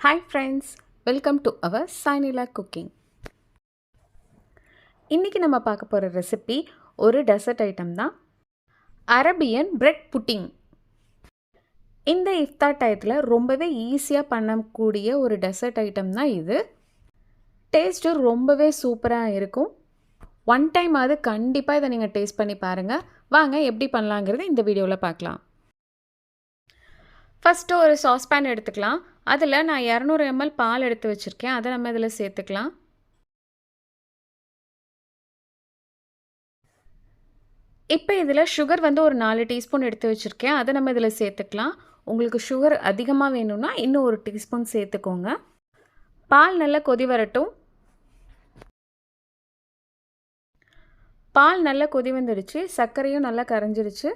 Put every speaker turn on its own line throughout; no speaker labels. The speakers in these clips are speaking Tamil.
Hi friends, welcome to our சைனிலா குக்கிங். இன்றைக்கி நம்ம பார்க்க போகிற ரெசிபி ஒரு டெசர்ட் ஐட்டம் தான், அரபியன் பிரெட் புட்டிங். இந்த இஃப்தார் டயத்தில் ரொம்பவே ஈஸியாக பண்ணக்கூடிய ஒரு டெசர்ட் ஐட்டம் தான் இது. டேஸ்ட்டு ரொம்பவே சூப்பராக இருக்கும். ஒன் டைம் அது கண்டிப்பாக இதை நீங்கள் டேஸ்ட் பண்ணி பாருங்கள். வாங்க எப்படி பண்ணலாங்கிறது இந்த வீடியோவில் பார்க்கலாம். ஃபஸ்ட்டு ஒரு சாஸ்பேன் எடுத்துக்கலாம். அதில் நான் 200 ml பால் எடுத்து வச்சுருக்கேன். அதை நம்ம இதில் சேர்த்துக்கலாம். இப்போ இதில் சுகர் ஒரு 4 டீஸ்பூன் எடுத்து வச்சுருக்கேன். அதை நம்ம இதில் சேர்த்துக்கலாம். உங்களுக்கு சுகர் அதிகமாக வேணும்னா இன்னும் ஒரு டீஸ்பூன் சேர்த்துக்கோங்க. பால் நல்லா கொதி வரட்டும். பால் நல்லா கொதி வந்துடுச்சு, சர்க்கரையும் நல்லா கரைஞ்சிடுச்சு.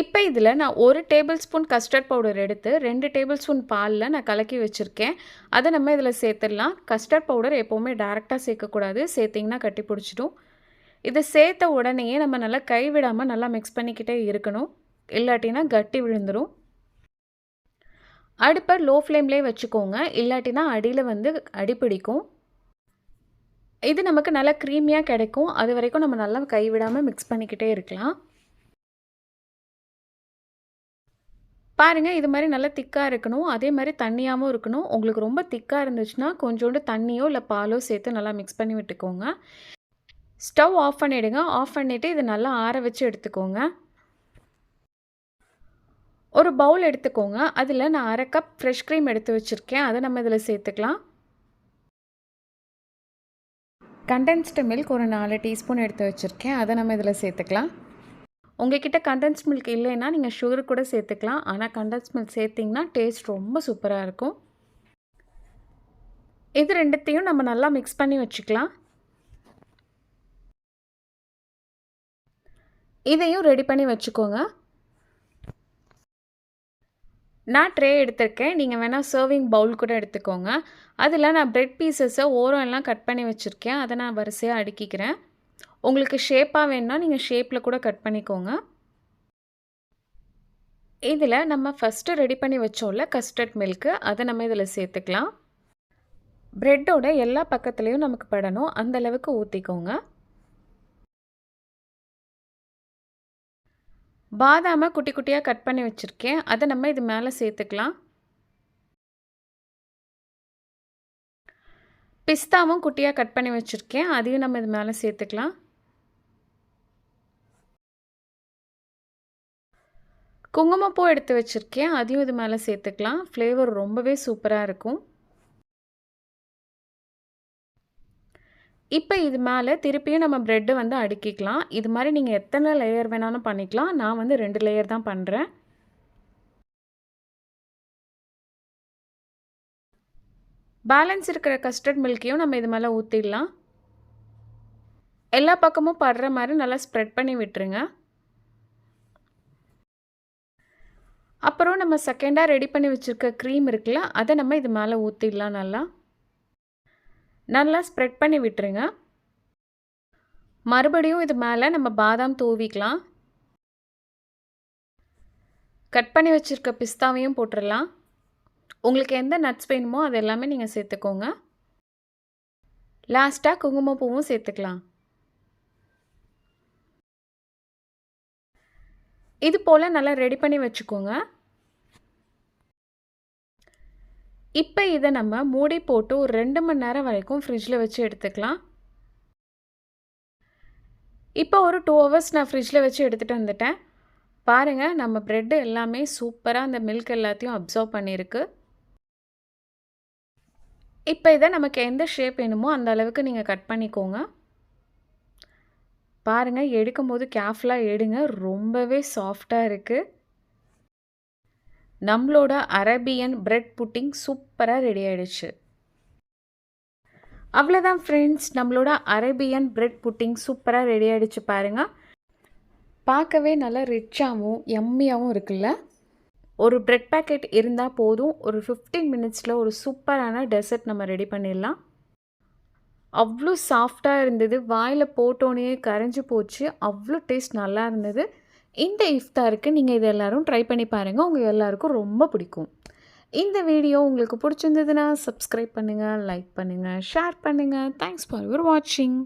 இப்போ இதில் நான் 1 டேபிள் ஸ்பூன் கஸ்டர்ட் பவுடர் எடுத்து 2 டேபிள் ஸ்பூன் பாலில் நான் கலக்கி வச்சுருக்கேன். அதை நம்ம இதில் சேர்த்துடலாம். கஸ்டர்ட் பவுடர் எப்போவுமே டேரெக்டாக சேர்க்கக்கூடாது, சேர்த்திங்கன்னா கட்டி பிடிச்சிடும். இதை சேர்த்த உடனேயே நம்ம நல்லா கைவிடாமல் நல்லா மிக்ஸ் பண்ணிக்கிட்டே இருக்கணும், இல்லாட்டினா கட்டி விழுந்துடும். அடுப்பை லோ ஃப்ளேம்லேயே வச்சுக்கோங்க, இல்லாட்டினா அடியில் அடிப்பிடிக்கும். இது நமக்கு நல்லா க்ரீமியாக கிடைக்கும். அது வரைக்கும் நம்ம நல்லா கைவிடாமல் மிக்ஸ் பண்ணிக்கிட்டே இருக்கலாம். பாருங்கள், இது மாதிரி நல்லா திக்காக இருக்கணும், அதே மாதிரி தண்ணியாகவும் இருக்கணும். உங்களுக்கு ரொம்ப திக்காக இருந்துச்சுன்னா கொஞ்சோண்டு தண்ணியோ இல்லை பாலோ சேர்த்து நல்லா மிக்ஸ் பண்ணி விட்டுக்கோங்க. ஸ்டவ் ஆஃப் பண்ணிவிடுங்க. ஆஃப் பண்ணிவிட்டு இதை நல்லா ஆற வச்சு எடுத்துக்கோங்க. ஒரு பவுல் எடுத்துக்கோங்க. அதில் நான் 1/2 கப் ஃப்ரெஷ் க்ரீம் எடுத்து வச்சுருக்கேன். அதை நம்ம இதில் சேர்த்துக்கலாம். கண்டென்ஸ்டு மில்க் ஒரு 4 டீஸ்பூன் எடுத்து வச்சுருக்கேன். அதை நம்ம இதில் சேர்த்துக்கலாம். உங்கள்கிட்ட கண்டென்ஸ் மில்க் இல்லைன்னா நீங்கள் சுகர் கூட சேர்த்துக்கலாம். ஆனால் கண்டென்ஸ் மில்க் சேர்த்திங்கன்னா டேஸ்ட் ரொம்ப சூப்பராக இருக்கும். இது ரெண்டுத்தையும் நம்ம நல்லா மிக்ஸ் பண்ணி வச்சுக்கலாம். இதையும் ரெடி பண்ணி வச்சுக்கோங்க. நான் ட்ரே எடுத்திருக்கேன், நீங்கள் வேணால் சர்விங் பவுல் கூட எடுத்துக்கோங்க. அதில் நான் ப்ரெட் பீசஸை ஓரம் எல்லாம் கட் பண்ணி வச்சுருக்கேன். அதை நான் வரிசையாக அடுக்கிக்கிறேன். உங்களுக்கு ஷேப்பாக வேணுன்னா நீங்கள் ஷேப்பில் கூட கட் பண்ணிக்கோங்க. இதில் நம்ம ஃபஸ்ட்டு ரெடி பண்ணி வச்சோம்ல கஸ்டர்ட் மில்க்கு, அதை நம்ம இதில் சேர்த்துக்கலாம். ப்ரெட்டோட எல்லா பக்கத்துலேயும் நமக்கு படணும், அந்தளவுக்கு ஊற்றிக்கோங்க. பாதாமை குட்டி குட்டியாக கட் பண்ணி வச்சுருக்கேன். அதை நம்ம இது மேலே சேர்த்துக்கலாம். பிஸ்தாவும் குட்டியாக கட் பண்ணி வச்சுருக்கேன். அதையும் நம்ம இது மேலே சேர்த்துக்கலாம். குங்குமப்பூ எடுத்து வச்சுருக்கேன். அதையும் இது மேலே சேர்த்துக்கலாம். ஃப்ளேவர் ரொம்பவே சூப்பராக இருக்கும். இப்போ இது மேலே திருப்பியும் நம்ம ப்ரெட்டு அடுக்கிக்கலாம். இது மாதிரி நீங்கள் எத்தனை லேயர் வேணாலும் பண்ணிக்கலாம். நான் 2 லேயர் தான் பண்ணுறேன். பேலன்ஸ் இருக்கிற கஸ்டர்ட் மில்க்கையும் நம்ம இது மேலே ஊற்றிடலாம். எல்லா பக்கமும் படுற மாதிரி நல்லா ஸ்ப்ரெட் பண்ணி விட்டுருங்க. அப்புறம் நம்ம செகண்டாக ரெடி பண்ணி வச்சுருக்க க்ரீம் இருக்குல்ல, அதை நம்ம இது மேலே ஊற்றிடலாம். நல்லா ஸ்ப்ரெட் பண்ணி விட்டுருங்க. மறுபடியும் இது மேலே நம்ம பாதாம் தூவிக்கலாம். கட் பண்ணி வச்சுருக்க பிஸ்தாவையும் போட்டுடலாம். உங்களுக்கு எந்த நட்ஸ் வேணுமோ அது எல்லாமே நீங்கள் சேர்த்துக்கோங்க. லாஸ்ட்டாக குங்குமப்பூவும் சேர்த்துக்கலாம். இது போல் நல்லா ரெடி பண்ணி வச்சுக்கோங்க. இப்போ இதை நம்ம மூடி போட்டு ஒரு 2 மணி நேரம் வரைக்கும் ஃப்ரிட்ஜில் வச்சு எடுத்துக்கலாம். இப்போ ஒரு 2 ஹவர்ஸ் நான் ஃப்ரிட்ஜில் வச்சு எடுத்துகிட்டு வந்துட்டேன். பாருங்கள், நம்ம ப்ரெட்டு எல்லாமே சூப்பராக அந்த மில்க் எல்லாத்தையும் அப்சர்வ் பண்ணியிருக்கு. இப்போ இதை நமக்கு எந்த ஷேப் வேணுமோ அந்த அளவுக்கு நீங்கள் கட் பண்ணிக்கோங்க. பாருங்கள், எடுக்கும்போது கேர்ஃபுல்லாக எடுங்க, ரொம்பவே சாஃப்டாக இருக்குது. நம்மளோட அரபியன் பிரெட் புட்டிங் சூப்பராக ரெடி ஆகிடுச்சு. அவ்வளோதான் ஃப்ரெண்ட்ஸ், நம்மளோட அரபியன் பிரெட் புட்டிங் சூப்பராக ரெடி ஆகிடுச்சு. பாருங்கள், பார்க்கவே நல்லா ரிச்சாகவும் எம்மியாகவும் இருக்குல்ல. ஒரு பிரெட் பேக்கெட் இருந்தால் போதும், ஒரு 15 மினிட்ஸில் ஒரு சூப்பரான டெசர்ட் நம்ம ரெடி பண்ணிடலாம். அவ்வளோ சாஃப்டாக இருந்தது, வாயில் போட்டோன்னே கரைஞ்சி போச்சு. அவ்வளோ டேஸ்ட் நல்லா இருந்தது. இந்த இஃப்தாருக்கு நீங்கள் இது எல்லாரும் ட்ரை பண்ணி பாருங்கள். உங்கள் எல்லாருக்கும் ரொம்ப பிடிக்கும். இந்த வீடியோ உங்களுக்கு பிடிச்சிருந்ததுன்னா சப்ஸ்கிரைப் பண்ணுங்கள், லைக் பண்ணுங்கள், ஷேர் பண்ணுங்கள். தேங்க்ஸ் ஃபார் யுவர் வாட்சிங்.